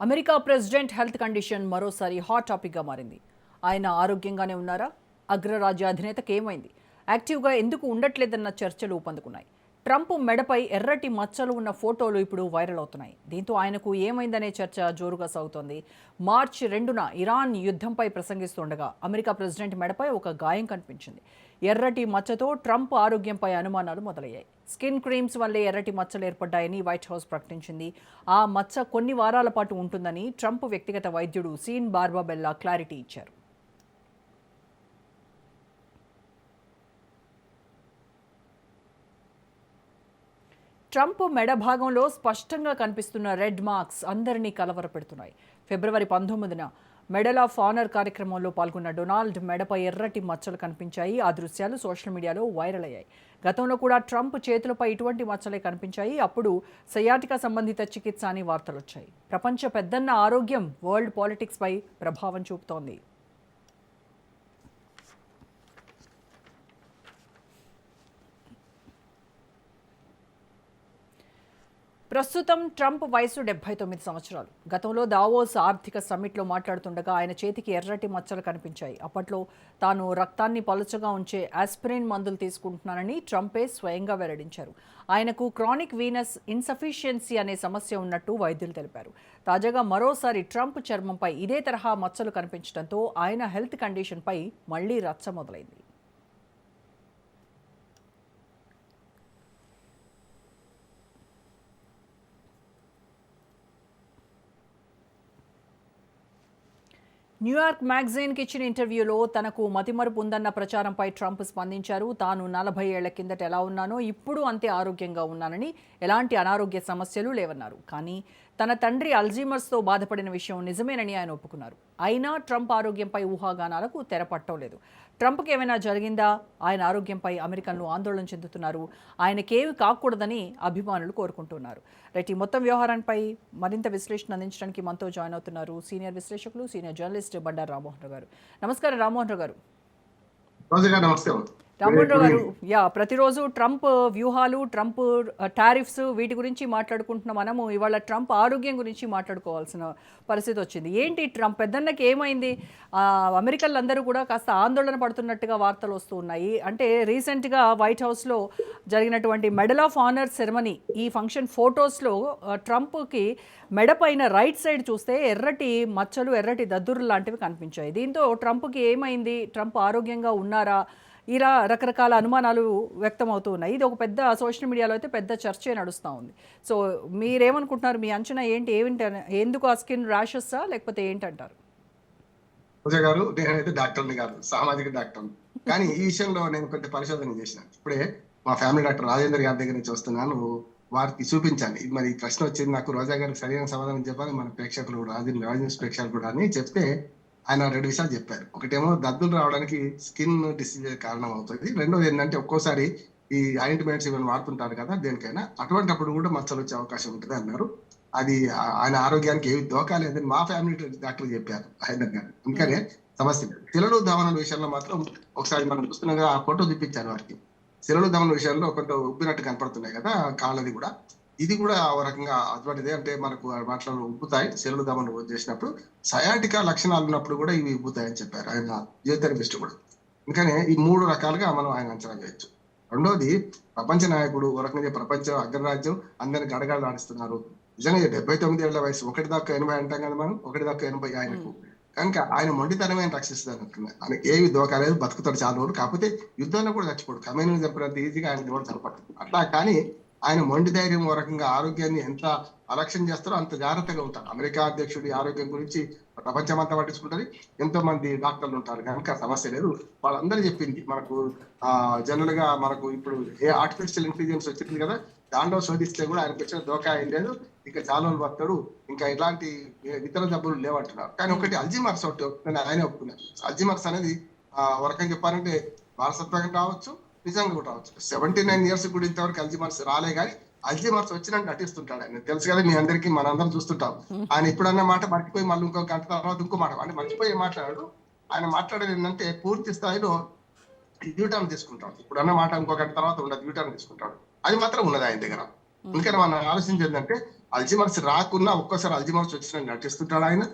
America president health condition మరోసారి hot టాపిక్గా మారింది. ఆయన ఆరోగ్యంగానే ఉన్నారా? అగ్రరాజ్య అధినేతకు ఏమైంది? యాక్టివ్గా ఎందుకు ఉండట్లేదన్న చర్చలు ఊపందుకున్నాయి. ట్రంప్ మెడపై ఎర్రటి మచ్చలు ఉన్న ఫోటోలు ఇప్పుడు వైరల్ అవుతున్నాయి. దీంతో ఆయనకు ఏమైందనే చర్చ జోరుగా సాగుతోంది. మార్చి 2న ఇరాన్ యుద్ధంపై ప్రసంగిస్తుండగా అమెరికా ప్రెసిడెంట్ మెడపై ఒక గాయం కనిపించింది. ఎర్రటి మచ్చతో ట్రంప్ ఆరోగ్యంపై అనుమానాలు మొదలయ్యాయి. స్కిన్ క్రీమ్స్ వల్లే ఎర్రటి మచ్చలు ఏర్పడ్డాయని వైట్ హౌస్ ప్రకటించింది. ఆ మచ్చ కొన్ని వారాల పాటు ఉంటుందని ట్రంప్ వ్యక్తిగత వైద్యుడు సీన్ బార్బాబెల్లా క్లారిటీ ఇచ్చారు. ట్రంప్ మెడ భాగంలో స్పష్టంగా కనిపిస్తున్న రెడ్ మార్క్స్ అందరినీ కలవరపెడుతున్నాయి. ఫిబ్రవరి 19న మెడల్ ఆఫ్ ఆనర్ కార్యక్రమంలో పాల్గొన్న డొనాల్డ్ మెడపై ఎర్రటి మచ్చలు కనిపించాయి. ఆ దృశ్యాలు సోషల్ మీడియాలో వైరల్ అయ్యాయి. గతంలో కూడా ట్రంప్ చేతులపై ఇటువంటి మచ్చలే కనిపించాయి. అప్పుడు సయాటికా సంబంధిత చికిత్స అని వార్తలు వచ్చాయి. ప్రపంచ పెద్దన్న ఆరోగ్యం వరల్డ్ పాలిటిక్స్పై ప్రభావం చూపుతోంది. ప్రస్తుతం ట్రంప్ వయసు 79 సంవత్సరాలు. గతంలో దావోస్ ఆర్థిక సమ్మిట్లో మాట్లాడుతుండగా ఆయన చేతికి ఎర్రటి మచ్చలు కనిపించాయి. అప్పట్లో తాను రక్తాన్ని పలుచగా ఉంచే ఆస్పిరిన్ మందులు తీసుకుంటున్నానని ట్రంపే స్వయంగా వెల్లడించారు. ఆయనకు క్రానిక్ వీనస్ ఇన్సఫిషియన్సీ అనే సమస్య ఉన్నట్టు వైద్యులు తెలిపారు. తాజాగా మరోసారి ట్రంప్ చర్మంపై ఇదే తరహా మచ్చలు కనిపించడంతో ఆయన హెల్త్ కండిషన్పై మళ్లీ రచ్చ మొదలైంది. న్యూయార్క్ మ్యాగజైన్కి ఇచ్చిన ఇంటర్వ్యూలో తనకు మతిమరుపు ఉందన్న ప్రచారంపై ట్రంప్ స్పందించారు. తాను 40 ఏళ్ల కిందట ఎలా ఉన్నానో ఇప్పుడు అంతే ఆరోగ్యంగా ఉన్నానని, ఎలాంటి అనారోగ్య సమస్యలు లేవన్నారు. కానీ తన తండ్రి అల్జీమర్స్తో బాధపడిన విషయం నిజమేనని ఆయన ఒప్పుకున్నారు. అయినా ట్రంప్ ఆరోగ్యంపై ఊహాగానాలకు తెరపట్టలేదు. ట్రంప్కి ఏమైనా జరిగిందా? ఆయన ఆరోగ్యంపై అమెరికన్లు ఆందోళన చెందుతున్నారు. ఆయనకేమి కాకూడదని అభిమానులు కోరుకుంటున్నారు. రైట్, ఈ మొత్తం వ్యవహారంపై మరింత విశ్లేషణ అందించడానికి మనతో జాయిన్ అవుతున్నారు సీనియర్ విశ్లేషకులు, సీనియర్ జర్నలిస్ట్ బండారు రామ్మోహన్ రావు గారు. నమస్కారం రామ్మోహన్ రావు గారు. రామ్మోహన్ రావు గారు, ప్రతిరోజు ట్రంప్ వ్యూహాలు, ట్రంప్ టారిఫ్స్, వీటి గురించి మాట్లాడుకుంటున్న మనము ఇవాళ ట్రంప్ ఆరోగ్యం గురించి మాట్లాడుకోవాల్సిన పరిస్థితి వచ్చింది. ఏంటి ట్రంప్ పెద్దన్నకి ఏమైంది? అమెరికన్లు అందరూ కూడా కాస్త ఆందోళన పడుతున్నట్టుగా వార్తలు వస్తూ ఉన్నాయి. అంటే రీసెంట్గా వైట్ హౌస్లో జరిగినటువంటి మెడల్ ఆఫ్ ఆనర్ సెరమనీ, ఈ ఫంక్షన్ ఫొటోస్లో ట్రంప్కి మెడ పైన రైట్ సైడ్ చూస్తే ఎర్రటి మచ్చలు, ఎర్రటి దద్దుర్లు లాంటివి కనిపించాయి. దీంతో ట్రంప్కి ఏమైంది? ట్రంప్ ఆరోగ్యంగా ఉన్నారా? ఇలా రకరకాల అనుమానాలు వ్యక్తమవుతూ ఉన్నాయి. ఇది ఒక పెద్ద సోషల్ మీడియాలో అయితే పెద్ద చర్చే నడుస్తూ ఉంది. సో మీరేమనుకుంటున్నారు? మీ అంచనా ఏంటి? ఎందుకు ఆ స్కిన్ ర్యాషెస్సా లేకపోతే ఏంటంటారు? పూజ గారు, నేనైతే డాక్టర్ని కాదు, సామాజిక డాక్టర్ని. కానీ ఈ విషయంలో నేను కొంత పరిశోధన చేసిన. ఇప్పుడే మా ఫ్యామిలీ డాక్టర్ రాజేందర్ గారి దగ్గర నుంచి వస్తున్నాను. వారికి చూపించాను. ఇది మరి ప్రశ్న వచ్చింది నాకు, రోజా గారికి సరైన సమాధానం చెప్పాలి మన ప్రేక్షకులు కూడా, రాజేంద్ర ప్రేక్షకులు కూడా అని చెప్తే ఆయన 2 విషయాలు చెప్పారు. ఒకటేమో దద్దులు రావడానికి స్కిన్ డిసీజ్ కారణం అవుతుంది. రెండోది ఏంటంటే ఒక్కోసారి ఈ ఆయింట్మెంట్స్ ఇవన్నీ వాడుతుంటారు కదా, దేనికైనా అటువంటిప్పుడు కూడా మచ్చలు వచ్చే అవకాశం ఉంటుంది అన్నారు. అది ఆయన ఆరోగ్యానికి ఏమి దోకా లేదని మా ఫ్యామిలీ డాక్టర్ చెప్పారు ఆయన గారు. అందుకనే సమస్య లేదు. శిలలు దమనం విషయంలో మాత్రం ఒకసారి మనం చూస్తున్నాగా ఆ ఫోటో చూపించారు వారికి. శిలలు దమనం విషయంలో కొంత ఉబ్బినట్టు కనపడుతున్నాయి కదా కాళ్ళది కూడా. ఇది కూడా ఒక రకంగా అటువంటిదే. అంటే మనకు వాటిలో ఉబ్బుతాయి శిలలు దమనం చేసినప్పుడు. సయాటికా లక్షణాలు ఉన్నప్పుడు కూడా ఇవి ఉబ్బుతాయని చెప్పారు ఆయన ఫిజియోథెరపిస్ట్ కూడా. అందుకనే ఈ 3 రకాలుగా మనం ఆయన అంచనా చేయొచ్చు. రెండోది, ప్రపంచ నాయకుడు, ఒక రకంగా ప్రపంచం అగ్రరాజ్యం అందరిని గడగడలాడిస్తున్నారు. నిజంగా 79 ఏళ్ల వయసు, 1 దాకా 80 అంటాం కదా మనం, 1 దాకా 80 ఆయనకు. కనుక ఆయన మొండితనమే రక్షిస్తుంది అనుకున్నాను. ఆయనకి ఏమి దోకాలేదు, బతుకుతాడు చాలా రోజులు. కాకపోతే యుద్ధంలో కూడా చచ్చిపోడు. కమ్యూనిజం చెప్పినంత ఈజీగా ఆయన కూడా చనిపోతాడు అట్లా. కానీ ఆయన మొండి ధైర్యం, ఒక రకంగా ఆరోగ్యాన్ని ఎంత అలక్ష్యం చేస్తారో అంత జాగ్రత్తగా ఉంటారు. అమెరికా అధ్యక్షుడి ఆరోగ్యం గురించి ప్రపంచం అంతా పట్టించుకుంటుంది. ఎంతో మంది డాక్టర్లు ఉంటారు కనుక సమస్య లేదు. వాళ్ళందరూ చెప్పింది మనకు జనరల్ గా మనకు ఇప్పుడు ఆర్టిఫిషియల్ ఇంటెలిజెన్స్ వచ్చింది కదా, దాంట్లో శోధిస్తే కూడా ఆయనకు వచ్చిన దోకా ఏం లేదు, ఇంకా చాలా బతాడు, ఇంకా ఇలాంటి ఇతర జబ్బులు లేవంటున్నారు. కానీ ఒకటి అల్జీమర్స్ ఒకటి ఆయన ఒప్పుకున్నారు. అల్జీమర్స్ అనేది ఒక రకంగా చెప్పాలంటే వారసత్వంగా రావచ్చు, నిజంగా కూడా రావచ్చు. 79 years కూడా ఇంతవరకు అల్జీమర్స్ రాలే, కానీ అల్జీమర్స్ వచ్చినట్టు నటిస్తుంటాడు ఆయన. తెలుసు కదా మీ అందరికీ, మనందరం చూస్తుంటాం. ఆయన ఇప్పుడన్న మాట మర్చిపోయి మళ్ళీ ఇంకో గంట తర్వాత ఇంకో మాట అంటే మర్చిపోయి మాట్లాడాడు. ఆయన మాట్లాడేది ఏంటంటే పూర్తి స్థాయిలో యూటర్న్ తీసుకుంటాడు. ఇప్పుడన్న మాట ఇంకో గంట తర్వాత ఉండదు, యూటర్న్ తీసుకుంటాడు. అది మాత్రం ఉన్నది ఆయన దగ్గర. అందుకని మనం ఆలోచించేది ఏంటంటే అల్జిమర్స్ రాకున్నా ఒక్కోసారి అల్జిమర్స్ వచ్చిన నటిస్తుంటాడు ఆయన.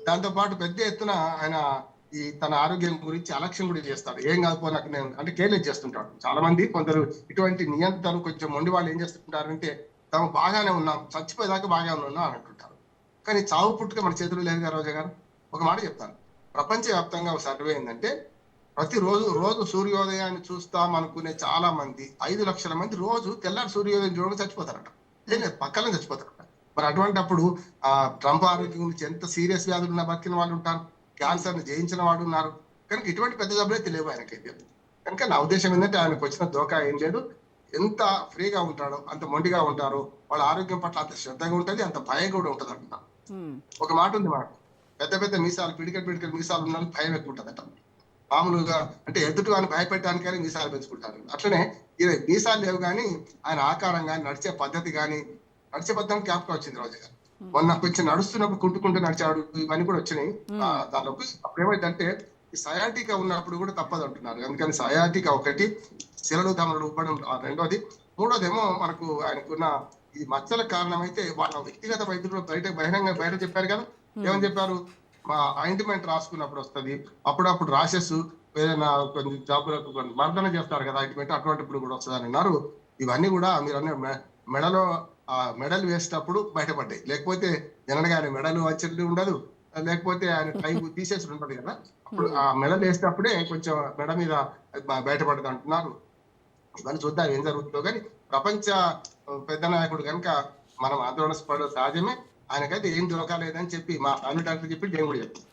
దాంతో పాటు పెద్ద ఎత్తున ఆయన ఈ తన ఆరోగ్యం గురించి అలక్ష్యం కూడా చేస్తాడు. ఏం కాదు నాకు నేను అంటే కేర్లెస్ చేస్తుంటాడు. చాలా మంది కొందరు ఇటువంటి నియంత్రణలు కొంచెం మొండి వాళ్ళు ఏం చేస్తుంటారంటే తాము బాగానే ఉన్నాం, చచ్చిపోయేదాకా బాగానే ఉన్నాం అని అంటుంటారు. కానీ చావు పుట్టుక మన చేతులు లేదు కదా రోజా గారు. ఒక మాట చెప్తాను, ప్రపంచవ్యాప్తంగా ఒక సర్వే ఏంటంటే రోజు సూర్యోదయాన్ని చూస్తాం అనుకునే చాలా మంది 5 లక్షల మంది రోజు తెల్లారి సూర్యోదయం చూడడం చచ్చిపోతారట. ఏం లేదు, పక్కనే చచ్చిపోతారట. మరి అటువంటి అప్పుడు ట్రంప్ ఆరోగ్యం గురించి ఎంత సీరియస్ వ్యాధులు ఉన్న బతికిన వాళ్ళు ఉంటారు, క్యాన్సర్ ని జయించిన వాడు ఉన్నారు. కనుక ఇటువంటి పెద్ద జబ్బులే తెలియవు ఆయనకైతే. కనుక నా ఉద్దేశం ఏంటంటే ఆయనకు వచ్చిన దోకా ఏం లేదు. ఎంత ఫ్రీగా ఉంటాడో అంత మొండిగా ఉంటారు, వాళ్ళ ఆరోగ్యం పట్ల అంత శ్రద్ధగా ఉంటుంది, అంత భయం కూడా ఉంటుంది అంటున్నా. ఒక మాట ఉంది మనకు, పెద్ద పెద్ద మీసాలు పిడికలు మీసాలు ఉన్న భయం ఎక్కువ ఉంటుందట. మామూలుగా అంటే ఎదుటి వాడిని భయపెట్టడానికని మీసాలు పెంచుకుంటారు. అట్లనే ఇది మీసాలు లేవు కానీ ఆయన ఆకారం కానీ నడిచే పద్ధతి కానీ, నడిచే పద్ధతి జ్ఞాపకం వచ్చింది రోజు గారు. మొన్న కొంచెం నడుస్తున్నప్పుడు కుంటుకుంటూ నడిచాడు, ఇవన్నీ కూడా వచ్చినాయి దానిలోకి. అప్పుడు ఏమైందంటే ఈ సయాటికా ఉన్నప్పుడు కూడా తప్పదు అంటున్నారు. అందుకని సయాటికా ఒకటి, శిలలు దమలు ఉబ్బడం రెండోది, మూడోదేమో మనకు ఆయనకున్న ఈ మచ్చల కారణమైతే వాళ్ళ వ్యక్తిగత వైద్యులు బహిరంగ చెప్పారు కదా. ఏమని చెప్పారు, మా ఆయింట్మెంట్ రాసుకున్నప్పుడు వస్తుంది, అప్పుడప్పుడు రాషెస్ ఏదైనా కొన్ని జాబులకు మర్దన చేస్తారు కదా ఆయింట్మెంట్, అటువంటిప్పుడు కూడా వస్తుంది అని అన్నారు. ఇవన్నీ కూడా మీరు అన్న మెడలో మెడల్ వేసేటప్పుడు బయటపడ్డాయి. లేకపోతే జనరల్గా ఆయన మెడలు వచ్చి ఉండదు, లేకపోతే ఆయన టై తీసేసి ఉంటది కదా. అప్పుడు ఆ మెడల్ వేసేటప్పుడే కొంచెం మెడ మీద బయటపడదు అంటున్నారు. ఇవన్నీ చూద్దాం ఏం జరుగుతుందో. కానీ ప్రపంచ పెద్ద నాయకుడు కనుక మనం ఆందోళన పడడం సహజమే. ఆయనకైతే ఏం దొరకలేదని చెప్పి మా ఫ్యామిలీ డాక్టర్ చెప్పి నేను కూడా చెప్తాను.